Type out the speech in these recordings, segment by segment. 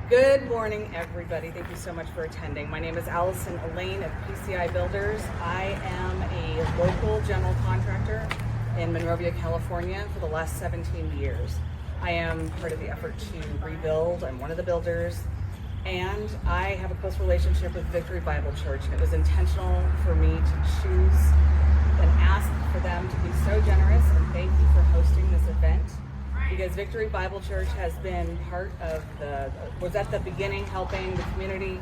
Good morning, everybody. Thank you so much for attending. My name is Allison Elaine of PCI Builders. I am a local general contractor in Monrovia, California for the last 17 years. I am part of the effort to rebuild. I'm one of the builders, and I have a close relationship with Victory Bible Church, and it was intentional for me to choose and ask for them to be so generous, and thank you for hosting this event. Because Victory Bible Church has been part of was at the beginning helping the community.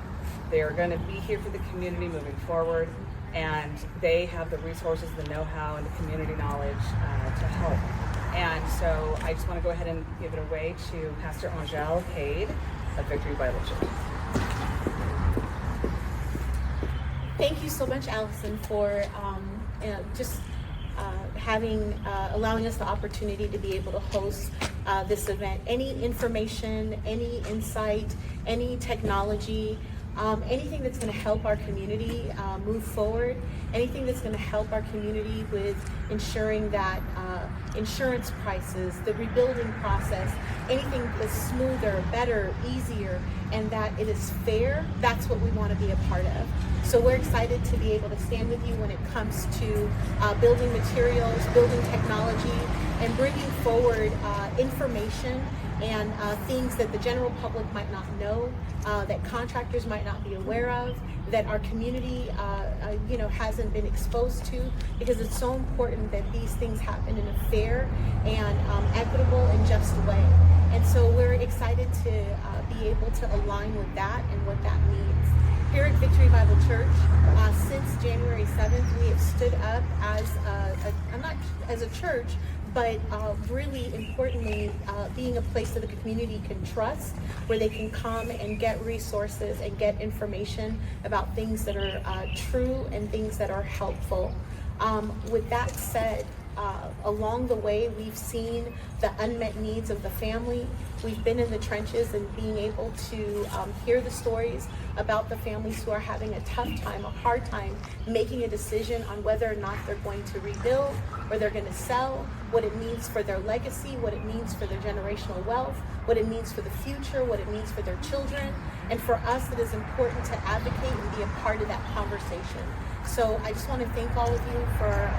They are going to be here for the community moving forward, and they have the resources, the know-how, and the community knowledge to help. And so I just want to go ahead and give it away to Pastor Angel Cade of Victory Bible Church. Thank you so much, Allison, for allowing us the opportunity to be able to host this event. Any information, any insight, any technology, anything that's going to help our community move forward, anything that's going to help our community with ensuring that insurance prices, the rebuilding process, anything that's smoother, better, easier, and that it is fair, that's what we want to be a part of. So we're excited to be able to stand with you when it comes to building materials, building technology, and bringing forward information and things that the general public might not know, that contractors might not be aware of, that our community hasn't been exposed to, because it's so important that these things happen in a fair and equitable and just way. And so we're excited to be able to align with that and what that means. Here at Victory Bible Church, since January 7th, we have stood up as a church, but really importantly, being a place that the community can trust, where they can come and get resources and get information about things that are true and things that are helpful. With that said, along the way, we've seen the unmet needs of the family. We've been in the trenches and being able to hear the stories about the families who are having a tough time, a hard time making a decision on whether or not they're going to rebuild or they're going to sell, what it means for their legacy, what it means for their generational wealth, what it means for the future, what it means for their children. And for us, it is important to advocate and be a part of that conversation. So I just want to thank all of you for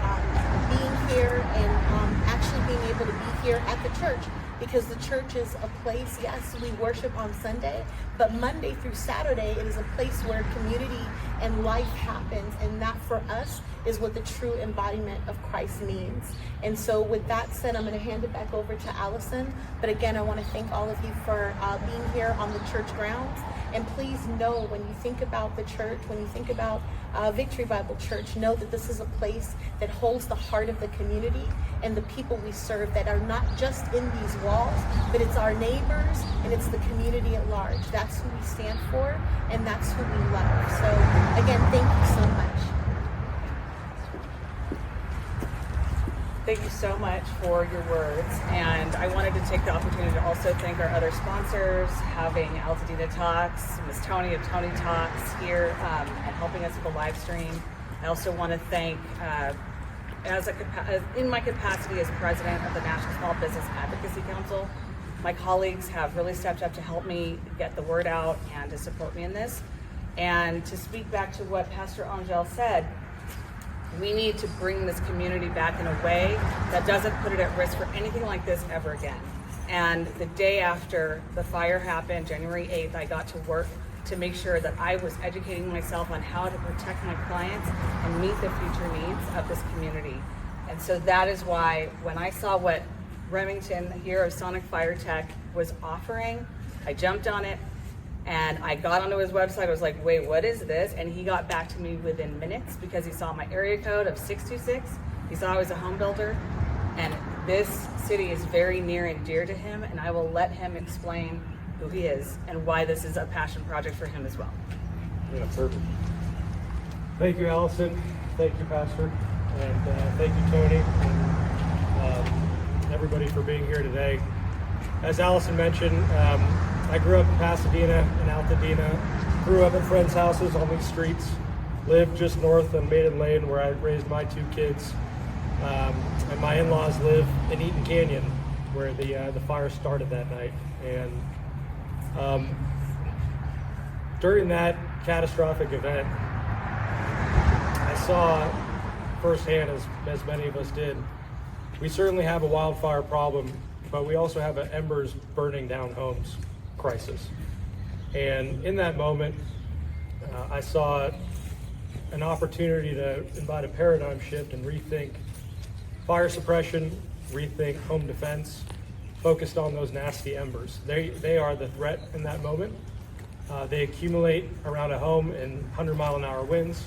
being here and actually being able to be here at the church, because the church is a place, yes, we worship on Sunday, but Monday through Saturday, it is a place where community and life happens, and that for us is what the true embodiment of Christ means. And so with that said, I'm going to hand it back over to Allison. But again, I want to thank all of you for being here on the church grounds. And please know, when you think about the church, when you think about Victory Bible Church, know that this is a place that holds the heart of the community and the people we serve, that are not just in these walls, but it's our neighbors and it's the community at large. That's who we stand for, and that's who we love. So again, thank you so much. Thank you so much for your words, and I wanted to take the opportunity to also thank our other sponsors, having Altadena Talks, Ms. Tony of Tony Talks here and helping us with the live stream. I also want to thank, in my capacity as president of the National Small Business Advocacy Council, my colleagues have really stepped up to help me get the word out and to support me in this. And to speak back to what Pastor Angel said, we need to bring this community back in a way that doesn't put it at risk for anything like this ever again. And the day after the fire happened, January 8th, I got to work to make sure that I was educating myself on how to protect my clients and meet the future needs of this community. And so that is why when I saw what Remington here of Sonic Fire Tech was offering, I jumped on it. And I got onto his website. I was like, wait, what is this? And he got back to me within minutes, because he saw my area code of 626. He saw I was a home builder. And this city is very near and dear to him. And I will let him explain who he is and why this is a passion project for him as well. Yeah, perfect. Thank you, Allison. Thank you, Pastor. And thank you, Tony, and everybody for being here today. As Allison mentioned, I grew up in Pasadena and Altadena, grew up in friends' houses on these streets, lived just north on Maiden Lane where I raised my 2 kids, and my in-laws live in Eaton Canyon where the fire started that night. And during that catastrophic event, I saw firsthand, as many of us did, we certainly have a wildfire problem, but we also have an embers burning down homes crisis. And in that moment, I saw an opportunity to invite a paradigm shift and rethink fire suppression, rethink home defense, focused on those nasty embers. They are the threat in that moment. They accumulate around a home in 100-mile-an-hour winds.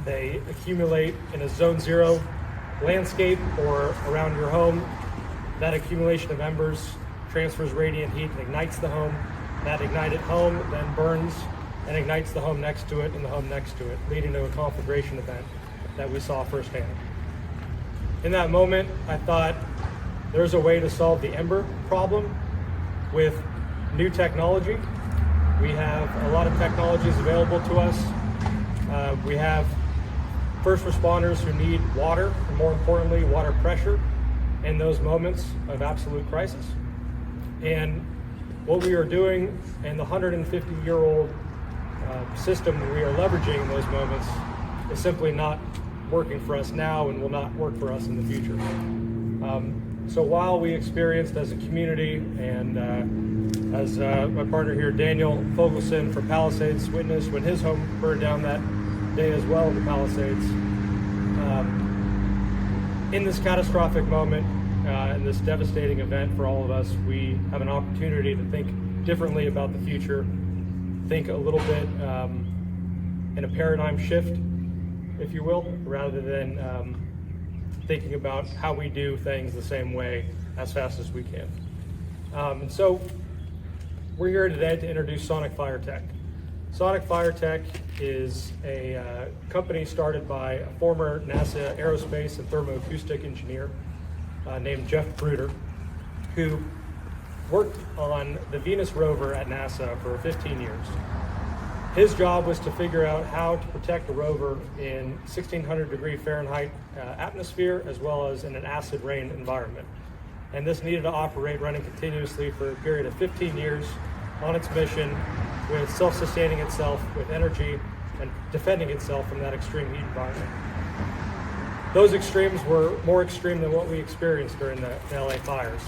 They accumulate in a zone 0 landscape or around your home. That accumulation of embers transfers radiant heat and ignites the home. That ignited home then burns and ignites the home next to it and the home next to it, leading to a conflagration event that we saw firsthand. In that moment, I thought there's a way to solve the ember problem with new technology. We have a lot of technologies available to us. We have first responders who need water, and more importantly, water pressure in those moments of absolute crisis. And what we are doing in the 150-year-old system that we are leveraging in those moments is simply not working for us now and will not work for us in the future. So while we experienced as a community and as my partner here, Daniel Fogelson from Palisades, witnessed when his home burned down that day as well in the Palisades, in this catastrophic moment, in this devastating event for all of us, we have an opportunity to think differently about the future, think a little bit in a paradigm shift, if you will, rather than thinking about how we do things the same way as fast as we can. And so we're here today to introduce Sonic Fire Tech. Sonic Fire Tech is a company started by a former NASA aerospace and thermoacoustic engineer named Jeff Bruder, who worked on the Venus rover at NASA for 15 years. His job was to figure out how to protect a rover in 1600 degree Fahrenheit atmosphere, as well as in an acid rain environment. And this needed to operate running continuously for a period of 15 years on its mission, with self-sustaining itself with energy and defending itself from that extreme heat environment. Those extremes were more extreme than what we experienced during the LA fires.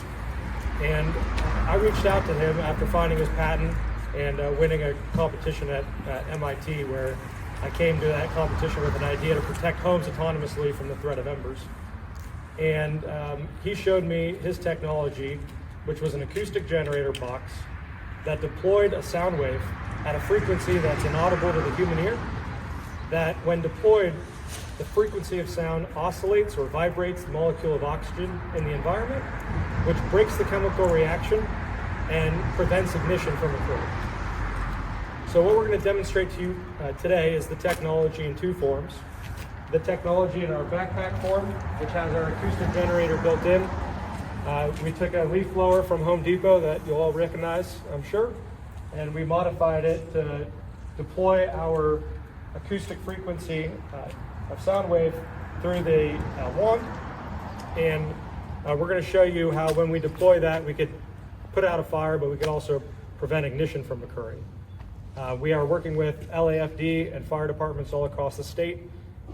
And I reached out to him after finding his patent and winning a competition at MIT, where I came to that competition with an idea to protect homes autonomously from the threat of embers. And he showed me his technology, which was an acoustic generator box that deployed a sound wave at a frequency that's inaudible to the human ear, that when deployed, the frequency of sound oscillates or vibrates the molecule of oxygen in the environment, which breaks the chemical reaction and prevents ignition from occurring. So what we're going to demonstrate to you today is the technology in two forms. The technology in our backpack form, which has our acoustic generator built in. We took a leaf blower from Home Depot that you'll all recognize, I'm sure, and we modified it to deploy our acoustic frequency of sound wave through the wand. And we're going to show you how when we deploy that, we could put out a fire, but we could also prevent ignition from occurring. We are working with LAFD and fire departments all across the state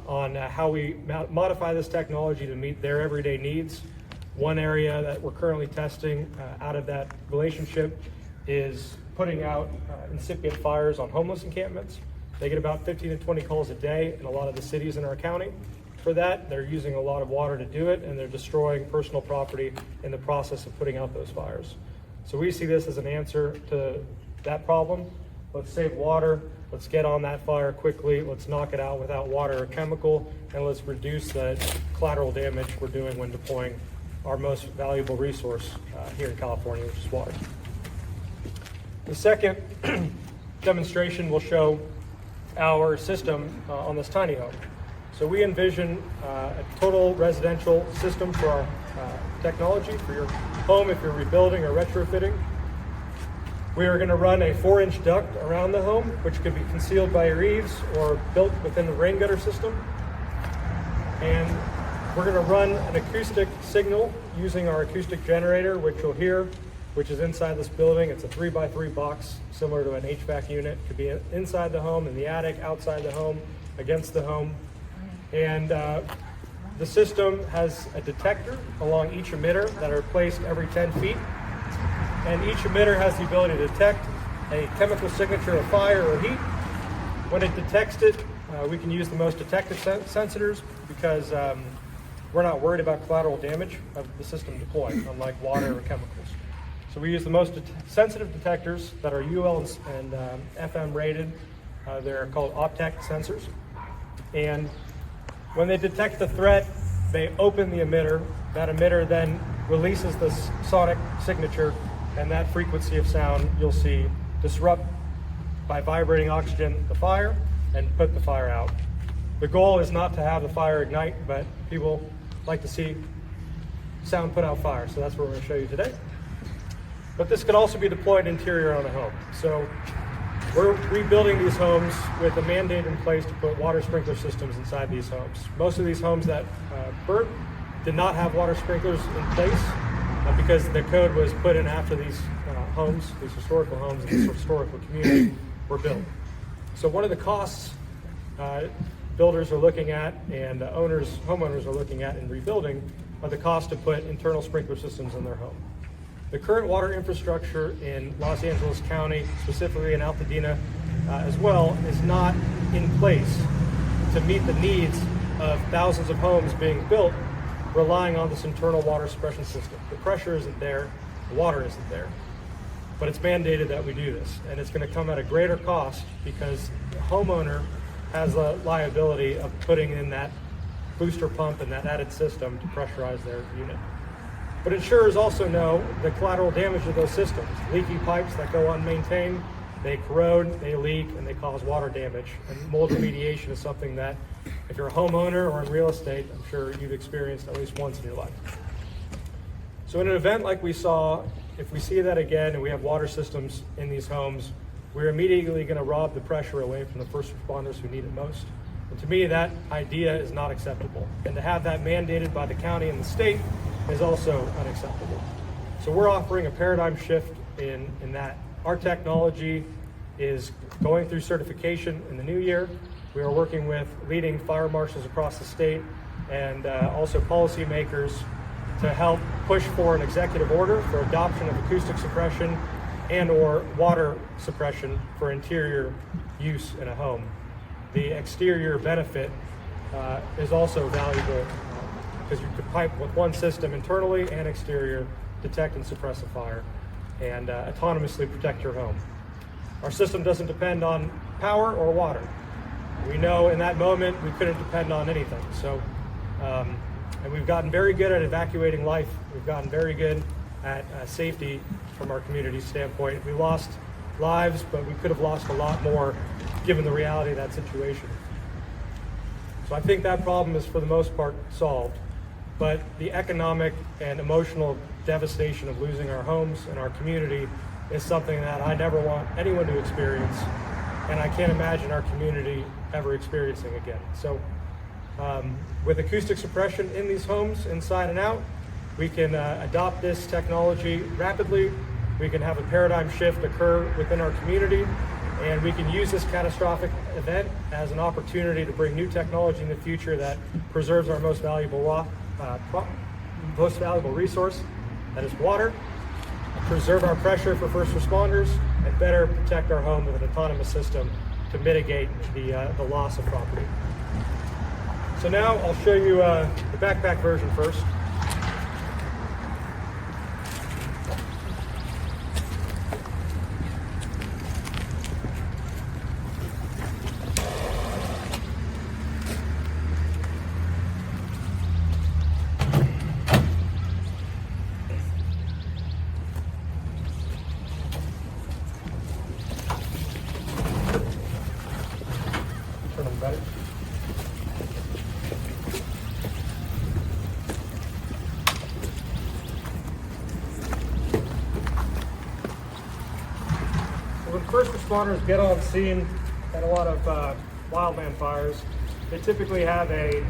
on how we modify this technology to meet their everyday needs. One area that we're currently testing out of that relationship is putting out incipient fires on homeless encampments. They get about 15 to 20 calls a day in a lot of the cities in our county. For that, they're using a lot of water to do it, and they're destroying personal property in the process of putting out those fires. So we see this as an answer to that problem. Let's save water, let's get on that fire quickly, let's knock it out without water or chemical, and let's reduce the collateral damage we're doing when deploying our most valuable resource here in California, which is water. The second demonstration will show our system on this tiny home. So we envision a total residential system for our technology for your home if you're rebuilding or retrofitting. We are going to run a 4-inch duct around the home, which could be concealed by your eaves or built within the rain gutter system. And we're going to run an acoustic signal using our acoustic generator, which you'll hear which is inside this building. It's a 3x3 box, similar to an HVAC unit. It could be inside the home, in the attic, outside the home, against the home. And the system has a detector along each emitter that are placed every 10 feet. And each emitter has the ability to detect a chemical signature of fire or heat. When it detects it, we can use the most detective sensors because we're not worried about collateral damage of the system deployed, unlike water or chemicals. So we use the most sensitive detectors that are UL and FM rated. They're called OPTEC sensors. And when they detect the threat, they open the emitter. That emitter then releases this sonic signature, and that frequency of sound you'll see disrupt by vibrating oxygen the fire and put the fire out. The goal is not to have the fire ignite, but people like to see sound put out fire. So that's what we're going to show you today. But this can also be deployed interior on a home. So we're rebuilding these homes with a mandate in place to put water sprinkler systems inside these homes. Most of these homes that burnt did not have water sprinklers in place because the code was put in after these homes, these historical homes in this historical community were built. So one of the costs builders are looking at and homeowners are looking at in rebuilding are the cost to put internal sprinkler systems in their home. The current water infrastructure in Los Angeles County, specifically in Altadena as well, is not in place to meet the needs of thousands of homes being built relying on this internal water suppression system. The pressure isn't there, the water isn't there, but it's mandated that we do this, and it's going to come at a greater cost because the homeowner has a liability of putting in that booster pump and that added system to pressurize their unit. But insurers also know the collateral damage of those systems. Leaky pipes that go unmaintained, they corrode, they leak, and they cause water damage. And mold remediation is something that, if you're a homeowner or in real estate, I'm sure you've experienced at least once in your life. So in an event like we saw, if we see that again and we have water systems in these homes, we're immediately going to rob the pressure away from the first responders who need it most. And to me, that idea is not acceptable. And to have that mandated by the county and the state is also unacceptable. So we're offering a paradigm shift in that. Our technology is going through certification in the new year. We are working with leading fire marshals across the state and also policymakers to help push for an executive order for adoption of acoustic suppression and or water suppression for interior use in a home. The exterior benefit is also valuable because you could pipe with one system internally and exterior, detect and suppress a fire, and autonomously protect your home. Our system doesn't depend on power or water. We know in that moment we couldn't depend on anything. So, and we've gotten very good at evacuating life. We've gotten very good at safety from our community standpoint. We lost lives, but we could have lost a lot more given the reality of that situation. So I think that problem is for the most part solved, but the economic and emotional devastation of losing our homes and our community is something that I never want anyone to experience, and I can't imagine our community ever experiencing again. So with acoustic suppression in these homes, inside and out, we can adopt this technology rapidly. We can have a paradigm shift occur within our community, and we can use this catastrophic event as an opportunity to bring new technology in the future that preserves our most valuable resource, that is water, preserve our pressure for first responders, and better protect our home with an autonomous system to mitigate the loss of property. So now I'll show you the backpack version first. Turn them better. When first responders get on scene at a lot of wildland fires, they typically have a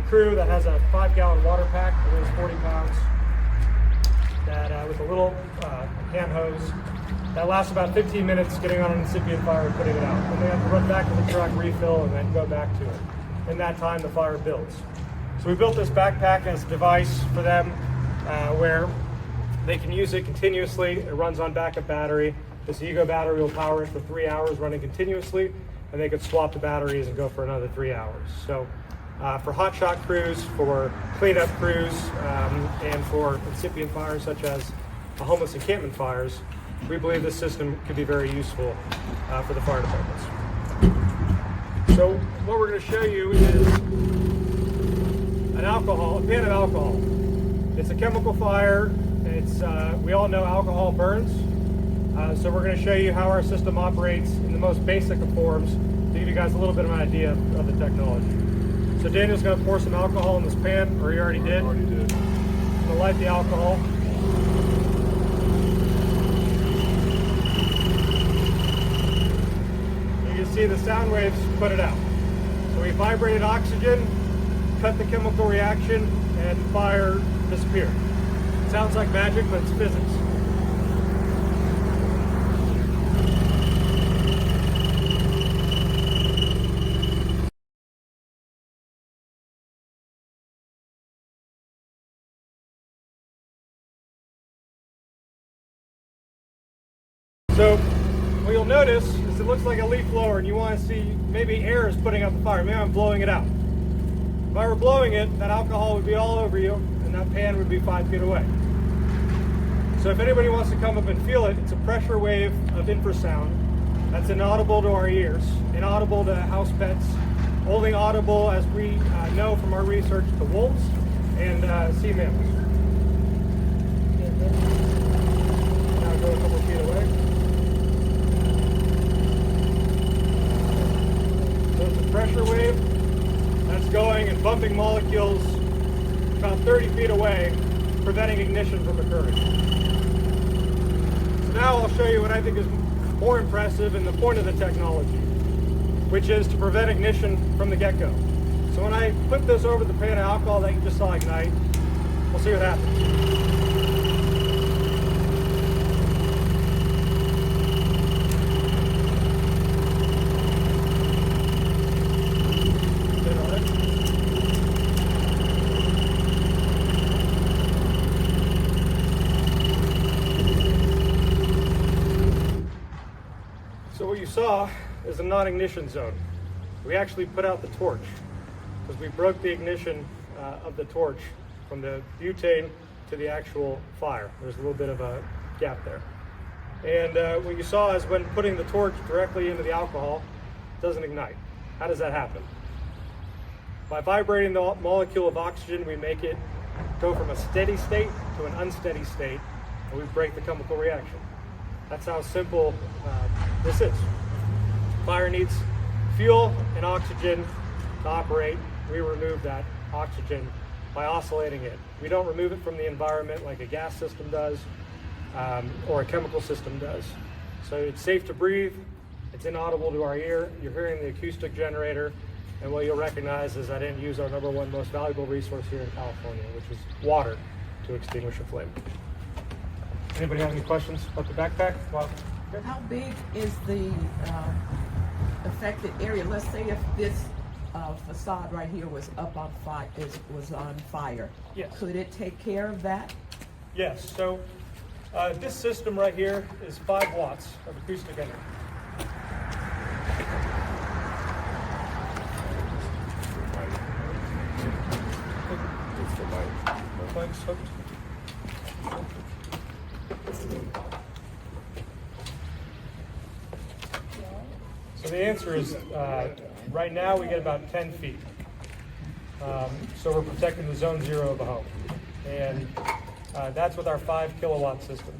crew that has a 5-gallon water pack that weighs 40 pounds with a little hand hose that lasts about 15 minutes, getting on an incipient fire and putting it out. And they have to run back to the truck, refill, and then go back to it. In that time, the fire builds. So we built this backpack as a device for them where they can use it continuously. It runs on backup battery. This Ego battery will power it for 3 hours running continuously, and they could swap the batteries and go for another 3 hours. So for hot shot crews, for cleanup crews, and for incipient fires such as the homeless encampment fires, we believe this system could be very useful for the fire departments. So what we're going to show you is a pan of alcohol. It's a chemical fire. We all know alcohol burns. So we're going to show you how our system operates in the most basic of forms to give you guys a little bit of an idea of the technology. So Daniel's going to pour some alcohol in this pan, or he already did. Already did. I'm going to light the alcohol. You can see the sound waves put it out. So we vibrated oxygen, cut the chemical reaction, and fire disappeared. It sounds like magic, but it's physics. So what you'll notice is it looks like a leaf blower, and you want to see maybe air is putting out the fire. Maybe I'm blowing it out. If I were blowing it, that alcohol would be all over you, and that pan would be 5 feet away. So if anybody wants to come up and feel it, it's a pressure wave of infrasound that's inaudible to our ears, inaudible to house pets, only audible, as we know from our research, to wolves and sea mammals. Now go a couple feet away. Pressure wave that's going and bumping molecules about 30 feet away, preventing ignition from occurring. So now I'll show you what I think is more impressive and the point of the technology, which is to prevent ignition from the get-go. So when I put this over the pan of alcohol that you just saw ignite, we'll see what happens. So what you saw is a non-ignition zone. We actually put out the torch because we broke the ignition of the torch from the butane to the actual fire. There's a little bit of a gap there. And what you saw is when putting the torch directly into the alcohol, it doesn't ignite. How does that happen? By vibrating the molecule of oxygen, we make it go from a steady state to an unsteady state, and we break the chemical reaction. That's how simple this is. Fire needs fuel and oxygen to operate. We remove that oxygen by oscillating it. We don't remove it from the environment like a gas system does or a chemical system does. So it's safe to breathe. It's inaudible to our ear. You're hearing the acoustic generator. And what you'll recognize is I didn't use our #1 most valuable resource here in California, which is water to extinguish a flame. Anybody have any questions about the backpack? Well, okay. How big is the affected area? Let's say if this facade right here was up on fire, was on fire. Yes. Could it take care of that? Yes. So this system right here is 5 watts of acoustic energy. It's the light. The mic's hooked. So the answer is, right now we get about 10 feet. So we're protecting the zone 0 of the home. And that's with our 5 kilowatt system.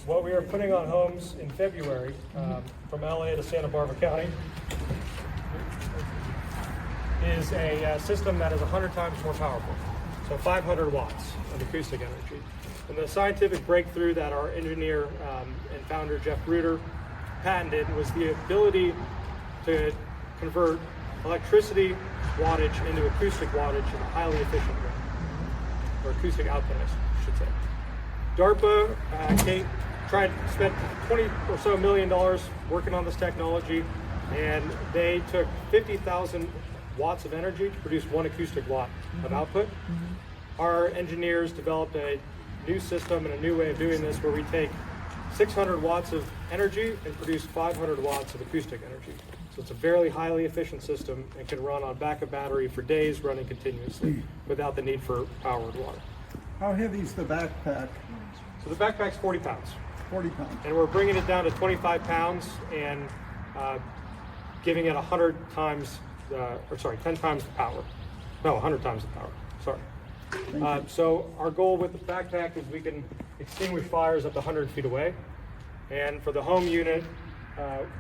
What we are putting on homes in February, from LA to Santa Barbara County, is a system that is 100 times more powerful. So 500 watts of acoustic energy. And the scientific breakthrough that our engineer and founder Jeff Bruder patented was the ability to convert electricity wattage into acoustic wattage in a highly efficient way, or acoustic output, I should say. DARPA spent $20 million working on this technology, and they took 50,000 watts of energy to produce 1 acoustic watt of output. Our engineers developed a new system and a new way of doing this where we take 600 watts of energy and produce 500 watts of acoustic energy. So it's a very highly efficient system and can run on backup battery for days running continuously without the need for power and water. How heavy is the backpack? So the backpack's 40 pounds. 40 pounds. And we're bringing it down to 25 pounds and giving it 10 times the power. No, 100 times the power, sorry. So our goal with the backpack is we can extinguish fires up to 100 feet away. And for the home unit,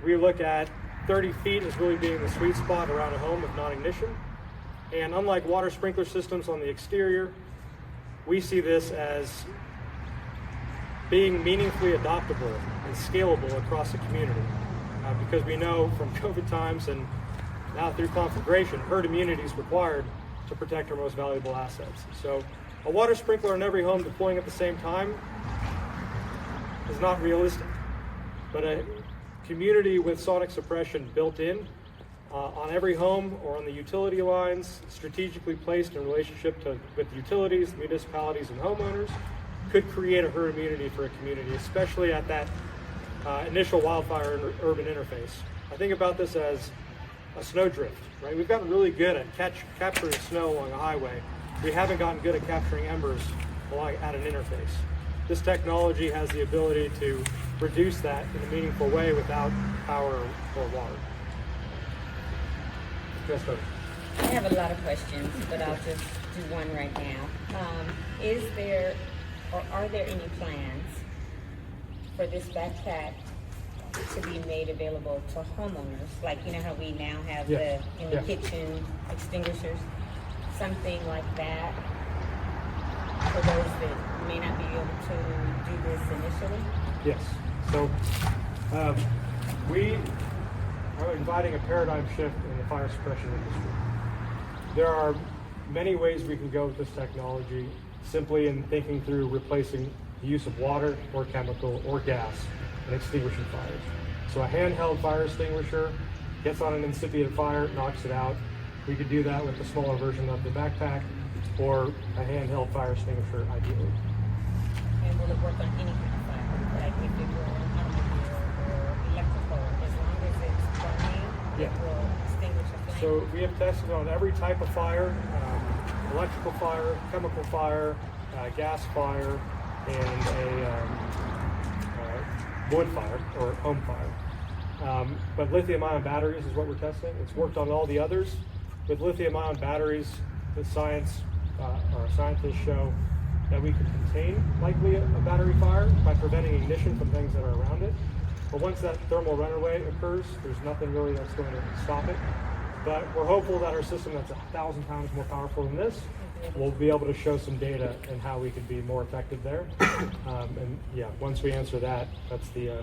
we look at 30 feet as really being the sweet spot around a home of non-ignition. And unlike water sprinkler systems on the exterior, we see this as being meaningfully adoptable and scalable across the community. Because we know from COVID times and now through conflagration, herd immunity is required to protect our most valuable assets. So a water sprinkler in every home deploying at the same time is not realistic. But a community with sonic suppression built in on every home or on the utility lines, strategically placed in relationship with utilities, municipalities, and homeowners, could create a herd immunity for a community, especially at that initial wildfire and urban interface. I think about this as a snowdrift, right? We've gotten really good at capturing snow along a highway. We haven't gotten good at capturing embers at an interface. This technology has the ability to reduce that in a meaningful way without power or water. Yes, sir. I have a lot of questions, but I'll just do one right now. Is there or are there any plans for this backpack to be made available to homeowners? Like, you know how we now have the kitchen extinguishers? Something like that for those that may not be able to do this initially? Yes. So we are inviting a paradigm shift in the fire suppression industry. There are many ways we can go with this technology, simply in thinking through replacing the use of water or chemical or gas in extinguishing fires. So a handheld fire extinguisher gets on an incipient fire, knocks it out. We could do that with the smaller version of the backpack or a handheld fire extinguisher ideally. And will it work on any kind of fire? Like if it were an automobile or electrical, as long as it's burning, it will extinguish a flame? So we have tested on every type of fire, electrical fire, chemical fire, gas fire, and a wood fire or home fire. But lithium-ion batteries is what we're testing. It's worked on all the others. With lithium-ion batteries, the scientists show that we can contain likely a battery fire by preventing ignition from things that are around it. But once that thermal runaway occurs, there's nothing really that's going to stop it. But we're hopeful that our system that's 1,000 times more powerful than this will be able to show some data and how we could be more effective there. And yeah, once we answer that, that's the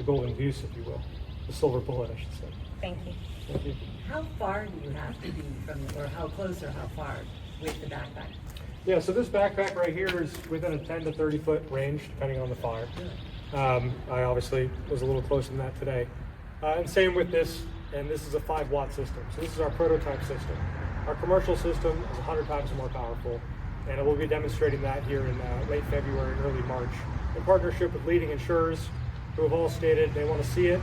golden goose, if you will, the silver bullet, I should say. Thank you. Thank you. How far do you have to be from, or how close or how far with the backpack? Yeah, so this backpack right here is within a 10 to 30 foot range, depending on the fire. I obviously was a little closer than that today. And same with this, and this is a 5-watt system. So this is our prototype system. Our commercial system is 100 times more powerful, and we'll be demonstrating that here in late February, early March, in partnership with leading insurers who have all stated they want to see it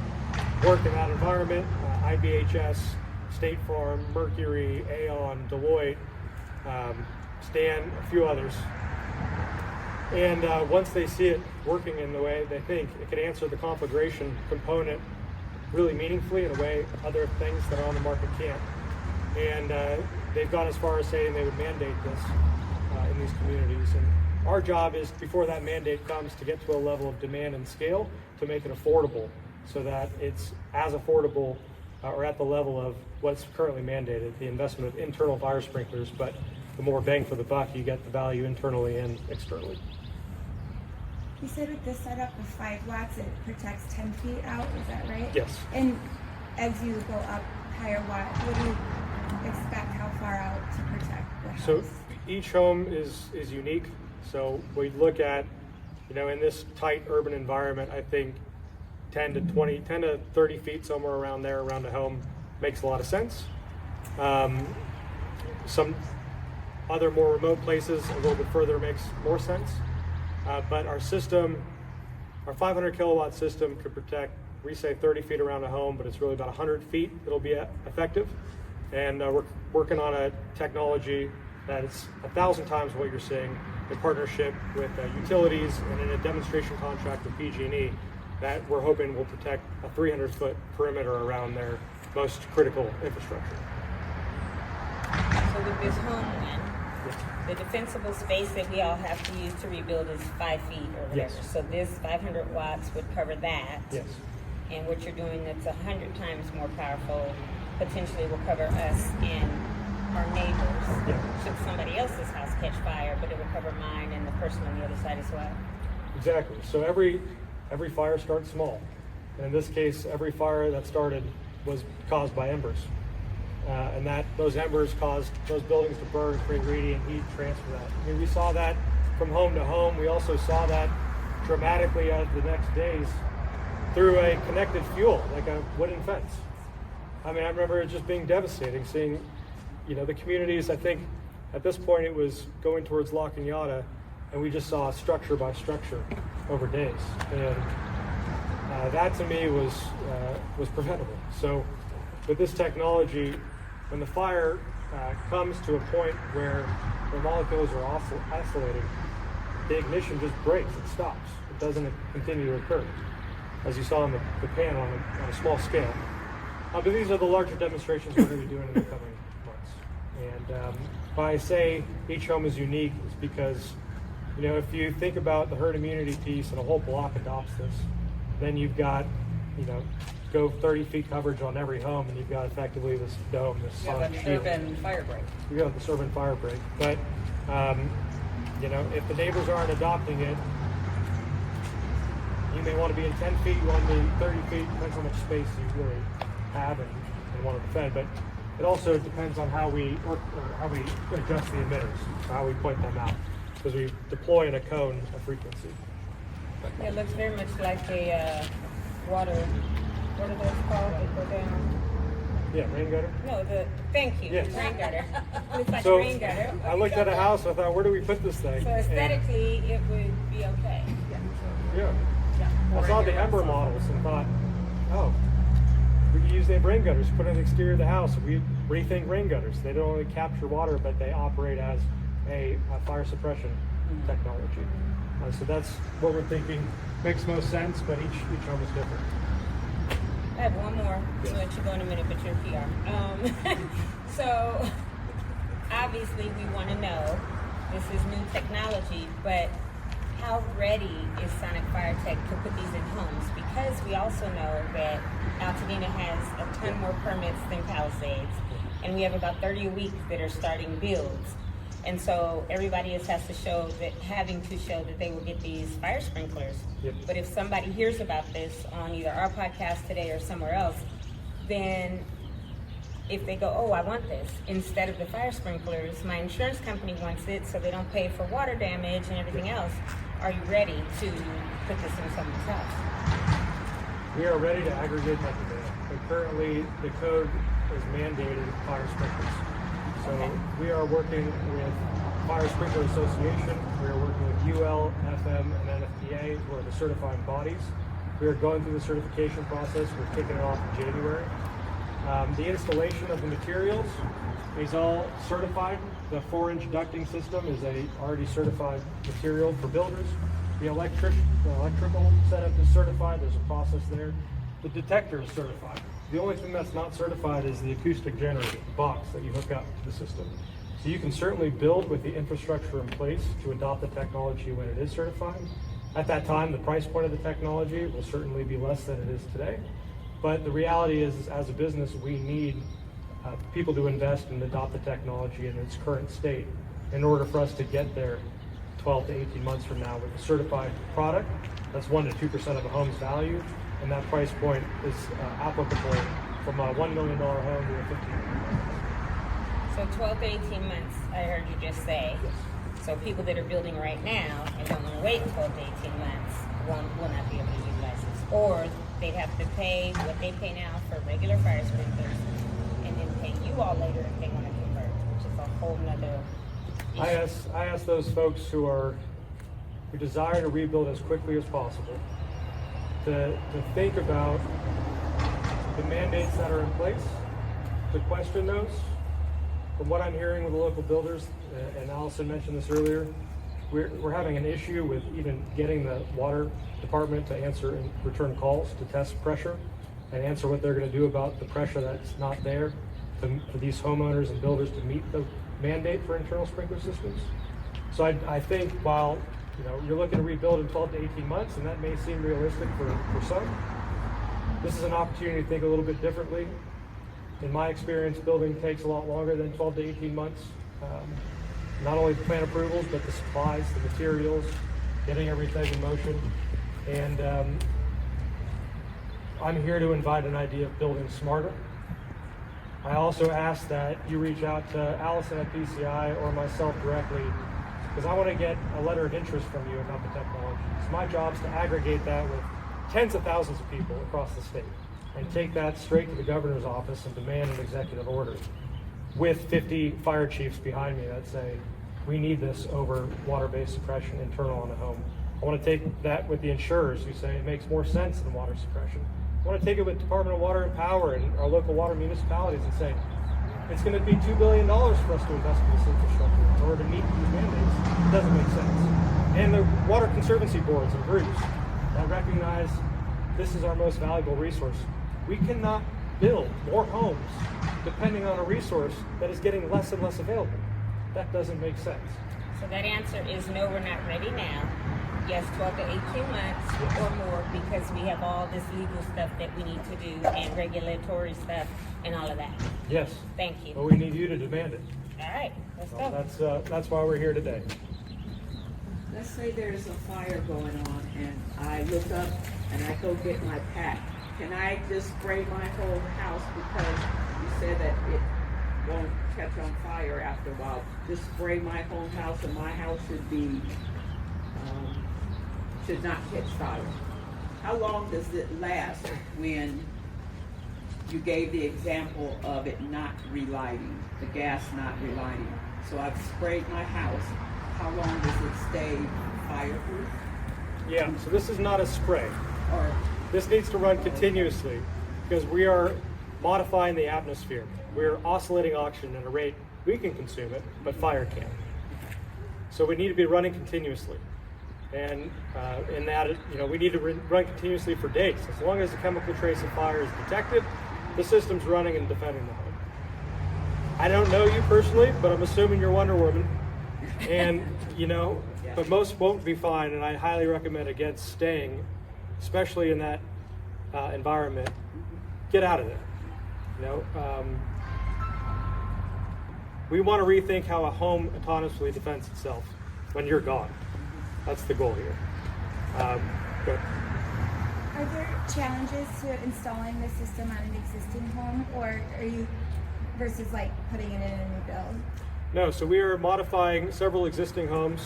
work in that environment. IBHS, State Farm, Mercury, Aon, Deloitte, Stan, a few others. And once they see it working in the way they think, it could answer the conflagration component really meaningfully in a way other things that are on the market can't. And they've gone as far as saying they would mandate this in these communities. And our job is, before that mandate comes, to get to a level of demand and scale to make it affordable so that it's as affordable or at the level of what's currently mandated, the investment of internal fire sprinklers, but the more bang for the buck, you get the value internally and externally. You said with this setup with 5 watts, it protects 10 feet out, is that right? Yes. And as you go up higher watt, what do you expect how far out to protect the house? So each home is unique. So we look at You know, in this tight urban environment, I think 10 to 30 feet, somewhere around there, around the home, makes a lot of sense. Some other more remote places, a little bit further, makes more sense. But our system, our 500 kilowatt system could protect, we say 30 feet around a home, but it's really about 100 feet it'll be effective. And we're working on a technology that is 1,000 times what you're seeing, in partnership with utilities and in a demonstration contract with PG&E that we're hoping will protect a 300-foot perimeter around their most critical infrastructure. So with this home one, the defensible space that we all have to use to rebuild is 5 feet or whatever. Yes. So this 500 watts would cover that. Yes. And what you're doing that's 100 times more powerful potentially will cover us and our neighbors. Yeah. Should somebody else's house catch fire, but it would cover mine and the person on the other side as well. Exactly. So every fire starts small. And in this case, every fire that started was caused by embers. And those embers caused those buildings to burn, create radiant heat, transfer that. I mean, we saw that from home to home. We also saw that dramatically as the next days through a connected fuel, like a wooden fence. I mean, I remember it just being devastating, seeing, you know, the communities. I think at this point it was going towards La Cañada, and we just saw structure by structure over days. And that to me was preventable. So with this technology, when the fire comes to a point where the molecules are oscillating, the ignition just breaks, it stops. It doesn't continue to occur, as you saw in the pan on a small scale. But these are the larger demonstrations we're going to be doing in the coming months. And when I say each home is unique, it's because, you know, if you think about the herd immunity piece and a whole block adopts this, then you've got, you know, go 30 feet coverage on every home, and you've got effectively this dome, this solid shield. Urban fire break. You got this urban fire break. But, you know, if the neighbors aren't adopting it, you may want to be in 10 feet, you want to be 30 feet, depends how much space you really have and want to defend. But it also depends on how we work, or how we adjust the emitters, how we point them out, because we deploy in a cone of frequency. It looks very much like a water, what are those called? They go down. Yeah, rain gutter. No, thank you, Yes. rain gutter. It's like So rain gutter. I looked at a house, I thought, where do we put this thing? So And- aesthetically, it would be okay. Yeah. I saw the Ember models and thought, oh, we could use the rain gutters, put in the exterior of the house. We rethink rain gutters. They don't only capture water, but they operate as a fire suppression technology. So that's what we're thinking. Makes most sense, but each home is different. I have one more. I'll let you go in a minute, but you're PR. So obviously we want to know, this is new technology, but how ready is Sonic Fire Tech to put these in homes? Because we also know that Altadena has a ton more permits than Palisades, and we have about 30 a week that are starting builds. And so everybody has to show that they will get these fire sprinklers. Yep. But if somebody hears about this on either our podcast today or somewhere else, then if they go, oh, I want this, instead of the fire sprinklers, my insurance company wants it so they don't pay for water damage and everything else, are you ready to put this in someone's house? We are ready to aggregate that data. But currently, the code is mandated fire sprinklers. So we are working with Fire Sprinkler Association. We are working with UL, FM, and NFPA, who are the certifying bodies. We are going through the certification process. We're kicking it off in January. The installation of the materials is all certified. The 4-inch ducting system is a already certified material for builders. The electrical setup is certified. There's a process there. The detector is certified. The only thing that's not certified is the acoustic generator, the box that you hook up to the system. So you can certainly build with the infrastructure in place to adopt the technology when it is certified. At that time, the price point of the technology will certainly be less than it is today. But the reality is as a business, we need people to invest and adopt the technology in its current state in order for us to get there 12 to 18 months from now with a certified product. That's 1 to 2% of a home's value, and that price point is applicable from a $1 million home to a $15 million home. So 12 to 18 months, I heard you just say. Yes. So people that are building right now and don't want to wait 12 to 18 months will not be able to utilize this. Or they'd have to pay what they pay now for regular fire sprinklers and then pay you all later if they want to convert, which is a whole nother issue. I ask those folks who desire to rebuild as quickly as possible to think about the mandates that are in place, to question those. From what I'm hearing with the local builders, and Allison mentioned this earlier, we're having an issue with even getting the water department to answer and return calls to test pressure and answer what they're going to do about the pressure that's not there for these homeowners and builders to meet the mandate for internal sprinkler systems. So I think while you're looking to rebuild in 12 to 18 months, and that may seem realistic for some, this is an opportunity to think a little bit differently. In my experience, building takes a lot longer than 12 to 18 months. Not only the plan approvals, but the supplies, the materials, getting everything in motion. And I'm here to invite an idea of building smarter. I also ask that you reach out to Allison at PCI or myself directly, because I want to get a letter of interest from you about the technology. It's my job is to aggregate that with tens of thousands of people across the state and take that straight to the governor's office and demand an executive order with 50 fire chiefs behind me that say, we need this over water-based suppression internal on the home. I want to take that with the insurers who say it makes more sense than water suppression. I want to take it with Department of Water and Power and our local water municipalities and say, it's going to be $2 billion for us to invest in this infrastructure in order to meet these mandates. It doesn't make sense. And the water conservancy boards and groups that recognize this is our most valuable resource. We cannot build more homes depending on a resource that is getting less and less available. That doesn't make sense. So that answer is no, we're not ready now. Yes, 12 to 18 months or more, because we have all this legal stuff that we need to do and regulatory stuff and all of that. Yes. Thank you. But we need you to demand it. All right, let's So go. that's why we're here today. Let's say there's a fire going on and I look up and I go get my pack. Can I just spray my whole house because you said that it won't catch on fire after a while? Just spray my whole house and my house should not catch fire. How long does it last when you gave the example of it not relighting, the gas not relighting? So I've sprayed my house. How long does it stay fireproof? Yeah, so this is not a spray. Or This needs to run continuously because we are modifying the atmosphere. We're oscillating oxygen at a rate we can consume it, but fire can't. So we need to be running continuously. And in that, we need to run continuously for days. As long as the chemical trace of fire is detected, the system's running and defending the home. I don't know you personally, but I'm assuming you're Wonder Woman. And, but most won't be fine, and I highly recommend against staying, especially in that environment. Get out of there. We want to rethink how a home autonomously defends itself when you're gone. That's the goal here. Good. Are there challenges to installing the system on an existing home, or are you versus like putting it in a new build? No, so we are modifying several existing homes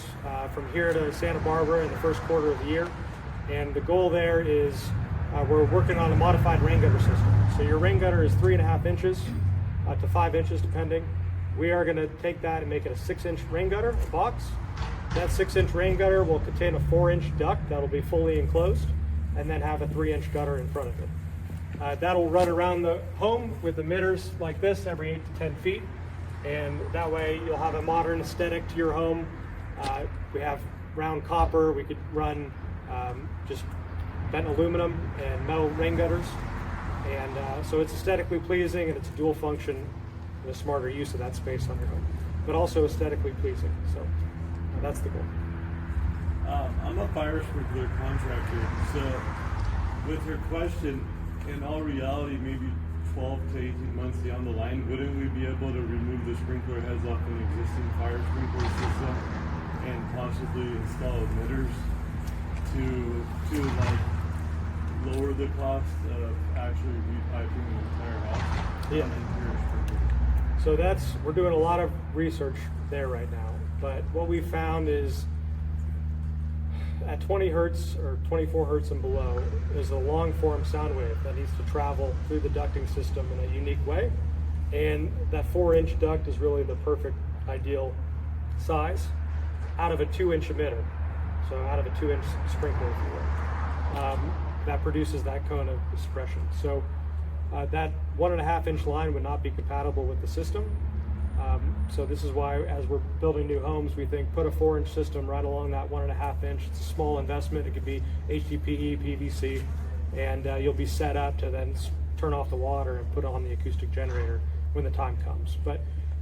from here to Santa Barbara in the first quarter of the year. And the goal there is we're working on a modified rain gutter system. So your rain gutter is 3.5 inches to 5 inches depending. We are going to take that and make it a 6-inch rain gutter, a box. That 6-inch rain gutter will contain a 4-inch duct that'll be fully enclosed and then have a 3-inch gutter in front of it. That'll run around the home with emitters like this every 8 to 10 feet. And that way you'll have a modern aesthetic to your home. We have round copper. We could run just bent aluminum and metal rain gutters. And so it's aesthetically pleasing and it's a dual function and a smarter use of that space on your home, but also aesthetically pleasing. So that's the goal. I'm a fire sprinkler contractor. So with your question, in all reality, maybe 12 to 18 months down the line, wouldn't we be able to remove the sprinkler heads off an existing fire sprinkler system and possibly install emitters to like lower the cost of actually repiping the entire house? Yeah. So we're doing a lot of research there right now. But what we found is at 20 hertz or 24 hertz and below is a long form sound wave that needs to travel through the ducting system in a unique way. And that 4-inch duct is really the perfect ideal size out of a 2-inch emitter. So out of a 2-inch sprinkler, if you will, that produces that cone of suppression. So that 1.5-inch line would not be compatible with the system. So this is why, as we're building new homes, we think put a 4-inch system right along that 1.5-inch. It's a small investment. It could be HDPE, PVC, and you'll be set up to then turn off the water and put on the acoustic generator when the time comes. But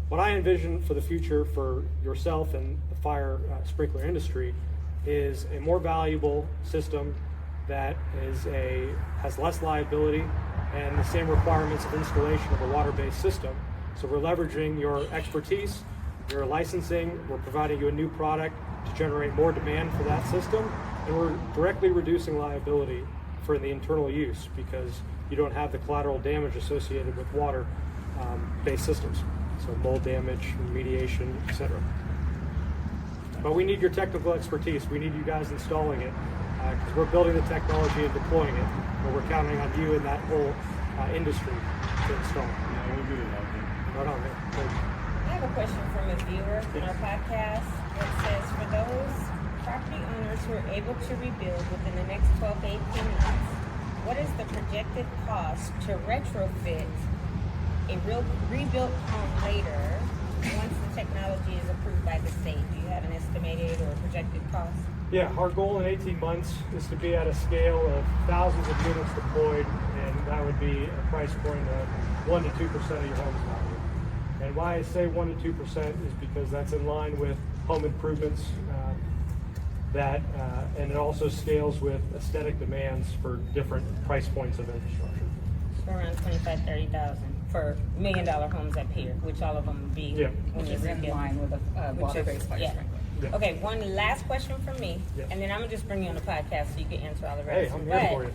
what I envision for the future for yourself and the fire sprinkler industry is a more valuable system that has less liability and the same requirements of installation of a water-based system. So we're leveraging your expertise, your licensing, we're providing you a new product to generate more demand for that system, and we're directly reducing liability for the internal use because you don't have the collateral damage associated with water-based systems. So mold damage, remediation, etc. But we need your technical expertise. We need you guys installing it because we're building the technology and deploying it, but we're counting on you and that whole industry to install it. Yeah, we'll get it out there. Right on, man. Thank you. I have a question from a viewer in our podcast that says, for those property owners who are able to rebuild within the next 12 to 18 months, what is the projected cost to retrofit a rebuilt home later once the technology is approved by the state? Do you have an estimated or projected cost? Yeah, our goal in 18 months is to be at a scale of thousands of units deployed, and that would be a price point of 1 to 2% of your home's value. And why I say 1 to 2% is because that's in line with home improvements and it also scales with aesthetic demands for different price points of infrastructure. So around 25,000 to 30,000 for $1 million homes up here, which all of them would be. Yeah. Which is in line with a water-based fire sprinkler. Yeah. Okay, one last question from me, Yes. and then I'm gonna just bring you on the podcast so you can answer all the Hey, rest. I'm here for you.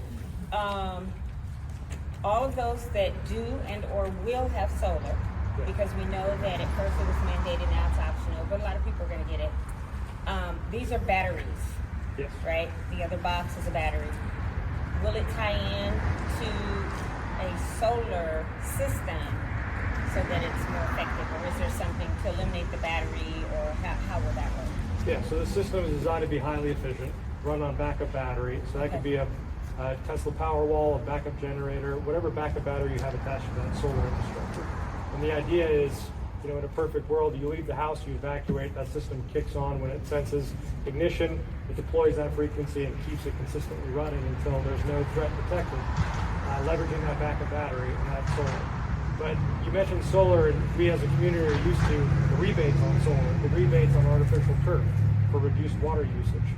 All of those that do and or will have solar, Yeah. because we know that at first it was mandated, now it's optional, but a lot of people are gonna get it. These are batteries, Yes. right? The other box is a battery. Will it tie in to a solar system so that it's more effective, or is there something to eliminate the battery, or how will that work? Yeah, so the system is designed to be highly efficient, run on backup battery. So that could be a Tesla Powerwall, a backup generator, whatever backup battery you have attached to that solar infrastructure. And the idea is, you know, in a perfect world, you leave the house, you evacuate, that system kicks on when it senses ignition, it deploys that frequency and keeps it consistently running until there's no threat detected, leveraging that backup battery and that solar. But you mentioned solar, and we as a community are used to the rebates on solar, the rebates on artificial turf for reduced water usage.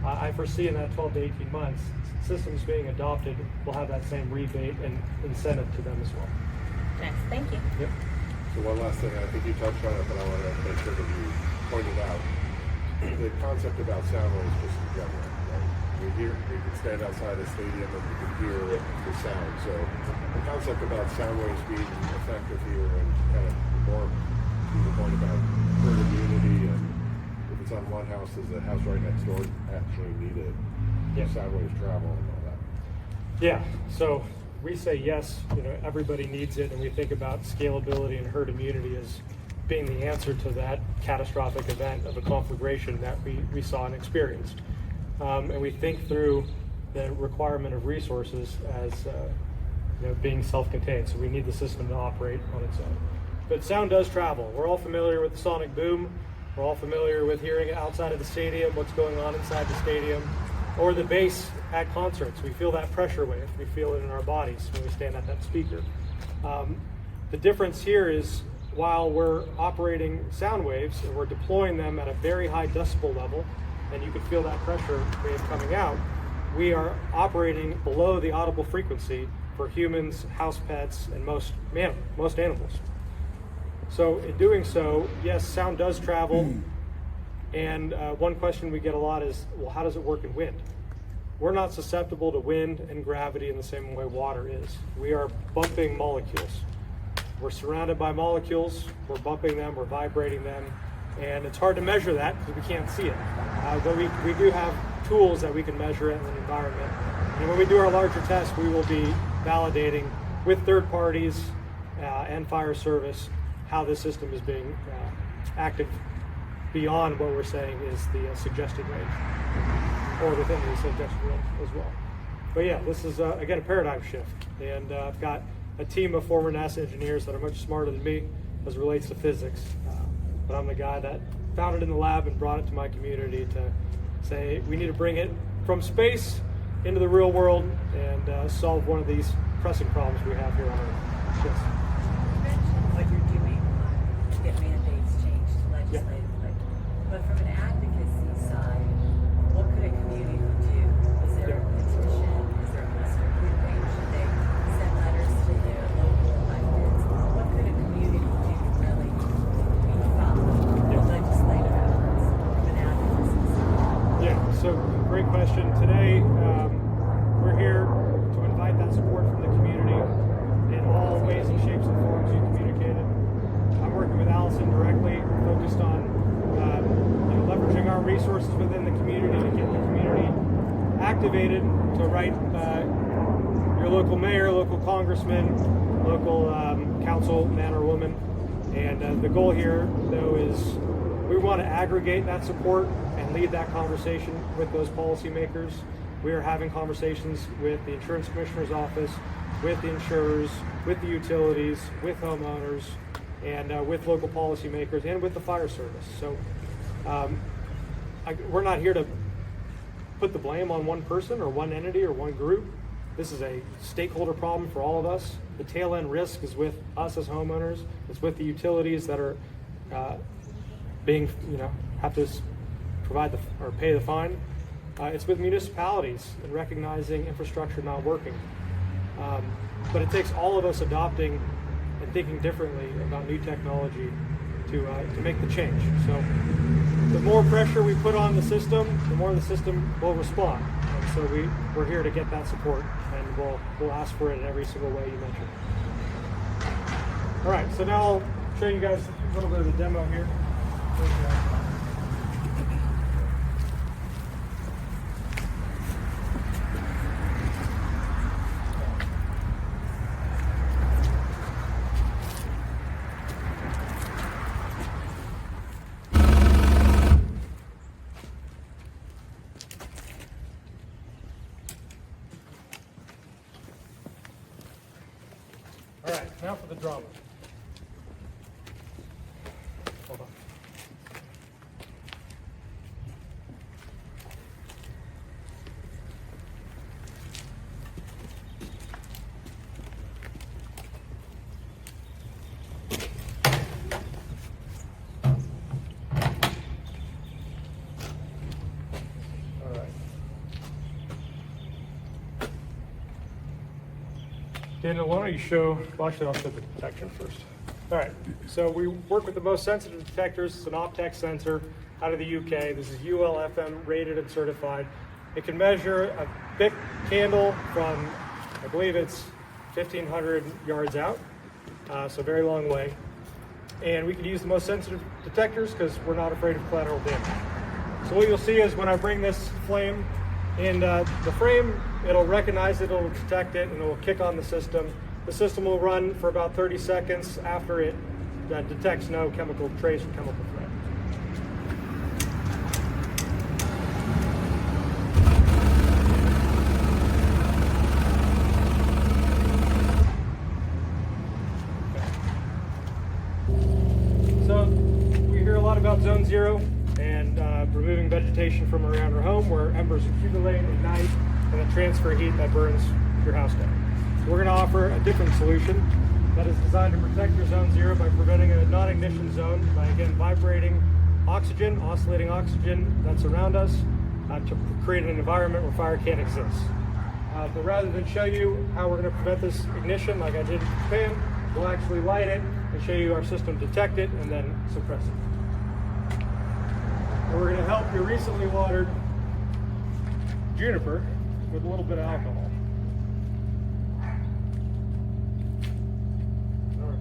I foresee in that 12 to 18 months, systems being adopted will have that same rebate and incentive to them as well. Nice, thank you. Yep. So one last thing, I think you touched on it, but I want to make sure that you pointed out the concept about sound waves just in general. Right? We can stand outside a stadium and we can hear the sound. So the concept about sound waves being effective here and kind of more to the point about herd immunity, and if it's on one house, does the house right next door actually need it? Sound waves travel and all that. Yeah, so we say yes, you know, everybody needs it, and we think about scalability and herd immunity as being the answer to that catastrophic event of a conflagration that we saw and experienced. And we think through the requirement of resources as you know, being self-contained, so we need the system to operate on its own. But sound does travel. We're all familiar with the sonic boom. We're all familiar with hearing it outside of the stadium, what's going on inside the stadium, or the bass at concerts. We feel that pressure wave. We feel it in our bodies when we stand at that speaker. The difference here is while we're operating sound waves and we're deploying them at a very high decibel level, and you can feel that pressure wave coming out, we are operating below the audible frequency for humans, house pets, and most animals. So in doing so, yes, sound does travel. And one question we get a lot is, well, how does it work in wind? We're not susceptible to wind and gravity in the same way water is. We are bumping molecules. We're surrounded by molecules, we're bumping them, we're vibrating them, And it's hard to measure that because we can't see it. But we do have tools that we can measure it in the environment. And when we do our larger tests, we will be validating with third parties and fire service how this system is being active beyond what we're saying is the suggested range, or within the suggested range as well. But yeah, this is again a paradigm shift, and I've got a team of former NASA engineers that are much smarter than me as it relates to physics. But I'm the guy that found it in the lab and brought it to my community to say we need to bring it from space into the real world and solve one of these pressing problems we have here on Earth. Yes. You mentioned what you're doing to get mandates changed legislatively, but from an advocacy side, what could a community do? Is there a petition? Is there a certain campaign? Should they send letters to their local electeds? What could a community do to really beef up the legislative efforts from an advocacy side? Yeah, so great question. Today, we're here to invite that support from the community in all ways and shapes and forms you communicated. I'm working with Allison directly, focused on leveraging our resources within the community to get the community activated to write your local mayor, local congressman, local council man or woman. And the goal here, though, is we want to aggregate that support and lead that conversation with those policymakers. We are having conversations with the insurance commissioner's office, with the insurers, with the utilities, with homeowners, and with local policymakers, and with the fire service. So we're not here to put the blame on one person or one entity or one group. This is a stakeholder problem for all of us. The tail end risk is with us as homeowners. It's with the utilities that are have to provide or pay the fine. It's with municipalities and recognizing infrastructure not working. But it takes all of us adopting and thinking differently about new technology to make the change. So the more pressure we put on the system, the more the system will respond. And so we're here to get that support, and we'll ask for it in every single way you mentioned. All right, so now I'll show you guys a little bit of the demo here. All right, now for the drama. Hold on. All right. Daniel, why don't you show, well, actually I'll show the detection first. All right, so we work with the most sensitive detectors. It's an Optex sensor out of the UK. This is UL-FM rated and certified. It can measure a thick candle from, I believe it's 1,500 yards out, so very long way. And we can use the most sensitive detectors because we're not afraid of collateral damage. So what you'll see is when I bring this flame in the frame, it'll recognize it, it'll detect it, and it will kick on the system. The system will run for about 30 seconds after it detects no chemical trace or chemical threat. So we hear a lot about Zone 0 and removing vegetation from around our home where embers accumulate, ignite, and then transfer heat that burns your house down. So we're going to offer a different solution that is designed to protect your Zone 0 by preventing a non-ignition zone by, again, vibrating oxygen, oscillating oxygen that's around us to create an environment where fire can't exist. But rather than show you how we're going to prevent this ignition like I did in Japan, we'll actually light it and show you our system detect it and then suppress it. And we're going to help your recently watered juniper with a little bit of alcohol. All right.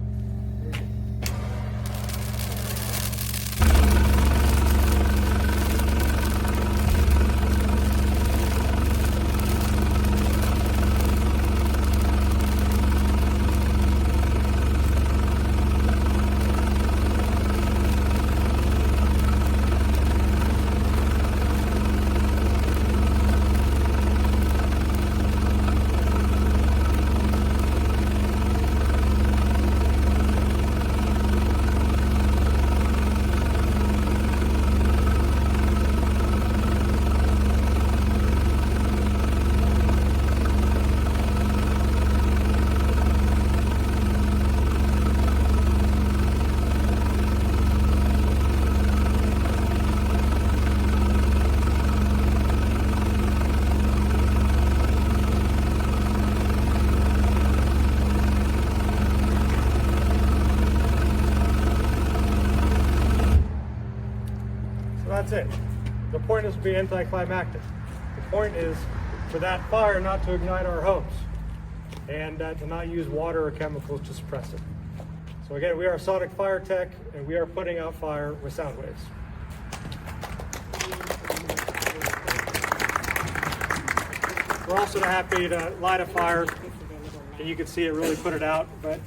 That's it. The point is to be anticlimactic. The point is for that fire not to ignite our homes and to not use water or chemicals to suppress it. So again, we are Sonic Fire Tech, and we are putting out fire with sound waves. We're also happy to light a fire, and you can see it really put it out. But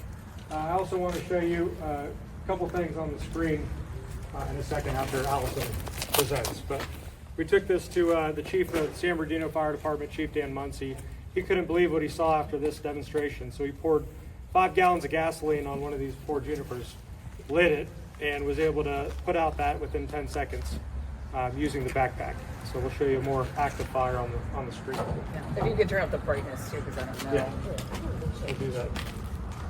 I also want to show you a couple things on the screen in a second after Allison presents. But we took this to the chief of the San Bernardino Fire Department, Chief Dan Muncie. He couldn't believe what he saw after this demonstration, so he poured 5 gallons of gasoline on one of these poor junipers, lit it, and was able to put out that within 10 seconds using the backpack. So we'll show you a more active fire on the screen. If you could turn up the brightness too, because I don't know. Yeah, we'll do that.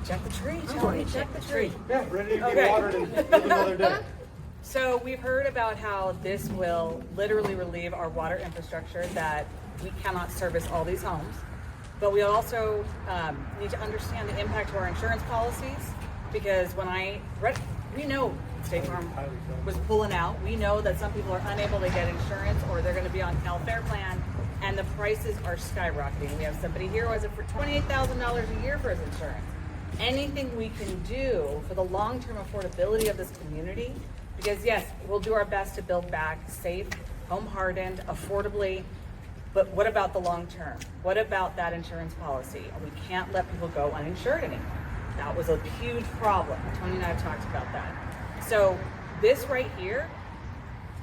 Check the tree, Tony, check the tree. Yeah, ready to Okay. get watered and live another day. So we've heard about how this will literally relieve our water infrastructure, that we cannot service all these homes. But we also need to understand the impact to our insurance policies, because when we know State Farm was pulling out. We know that some people are unable to get insurance, or they're going to be on Cal Fair plan, and the prices are skyrocketing. We have somebody here who has it for $28,000 a year for his insurance. Anything we can do for the long-term affordability of this community, because yes, we'll do our best to build back safe, home-hardened, affordably, but what about the long term? What about that insurance policy? We can't let people go uninsured anymore. That was a huge problem. Tony and I have talked about that. So this right here,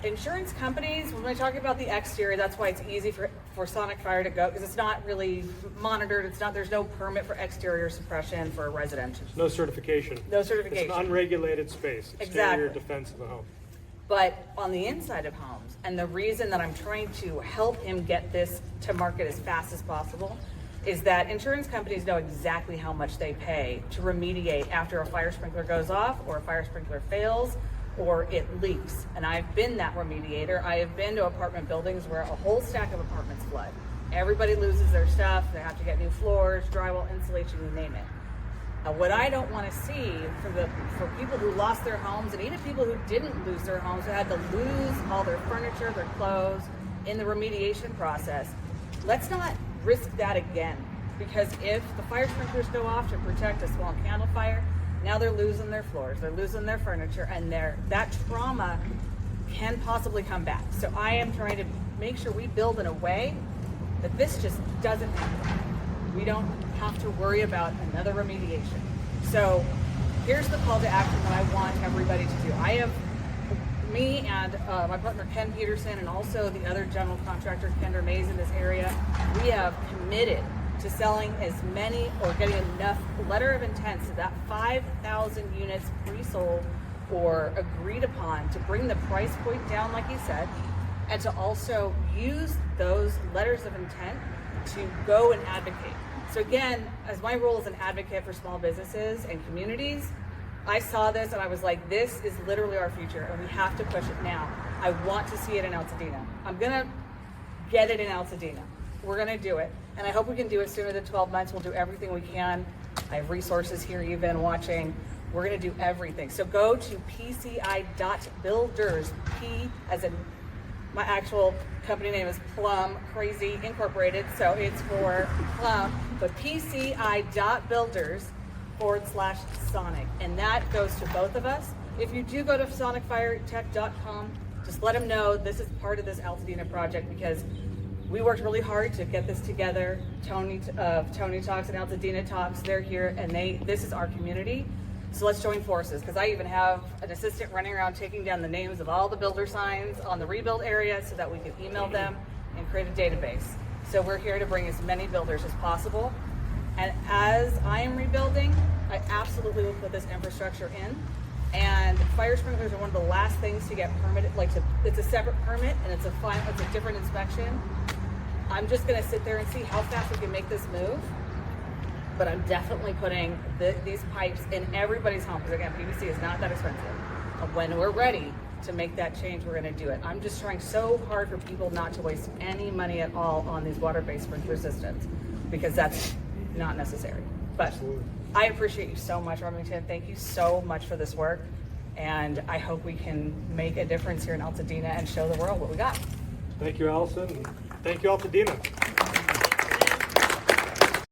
insurance companies, when we're talking about the exterior, that's why it's easy for Sonic Fire to go, because it's not really monitored. There's no permit for exterior suppression for a residential. No certification. No certification. It's an unregulated space. Exterior defense of the home. But on the inside of homes, and the reason that I'm trying to help him get this to market as fast as possible, is that insurance companies know exactly how much they pay to remediate after a fire sprinkler goes off, or a fire sprinkler fails, or it leaks. And I've been that remediator. I have been to apartment buildings where a whole stack of apartments flood. Everybody loses their stuff. They have to get new floors, drywall, insulation, you name it. What I don't want to see for people who lost their homes, and even people who didn't lose their homes, who had to lose all their furniture, their clothes in the remediation process, let's not risk that again. Because if the fire sprinklers go off to protect a small candle fire, now they're losing their floors, they're losing their furniture, and that trauma can possibly come back. So I am trying to make sure we build in a way that this just doesn't happen. We don't have to worry about another remediation. So here's the call to action that I want everybody to do. I have, me and my partner Ken Peterson, and also the other general contractor, Kendra Mays, in this area, we have committed to selling as many, or getting enough letter of intent so that 5,000 units pre-sold or agreed upon, to bring the price point down, like you said, and to also use those letters of intent to go and advocate. So again, as my role as an advocate for small businesses and communities, I saw this and I was like, this is literally our future, and we have to push it now. I want to see it in Altadena. I'm gonna get it in Altadena. We're gonna do it. And I hope we can do it sooner than 12 months. We'll do everything we can. I have resources here you've been watching. We're gonna do everything. So go to PCI.Builders, P as in my actual company name is Plum Crazy Incorporated, so it's for Plum, but PCI.Builders/Sonic, and that goes to both of us. If you do go to sonicfiretech.com, just let them know this is part of this Altadena project, because we worked really hard to get this together. Tony Talks and Altadena Talks, they're here, and this is our community. So let's join forces, because I even have an assistant running around taking down the names of all the builder signs on the rebuild area so that we can email them and create a database. So we're here to bring as many builders as possible. And as I am rebuilding, I absolutely will put this infrastructure in. And fire sprinklers are one of the last things to get permitted. It's a separate permit, and it's a different inspection. I'm just gonna sit there and see how fast we can make this move. But I'm definitely putting these pipes in everybody's home, because again, PVC is not that expensive. When we're ready to make that change, we're gonna do it. I'm just trying so hard for people not to waste any money at all on these water-based sprinkler systems, because that's not necessary. But I appreciate you so much, Remington. Thank you so much for this work. And I hope we can make a difference here in Altadena and show the world what we got. Thank you, Allison. Thank you, Altadena.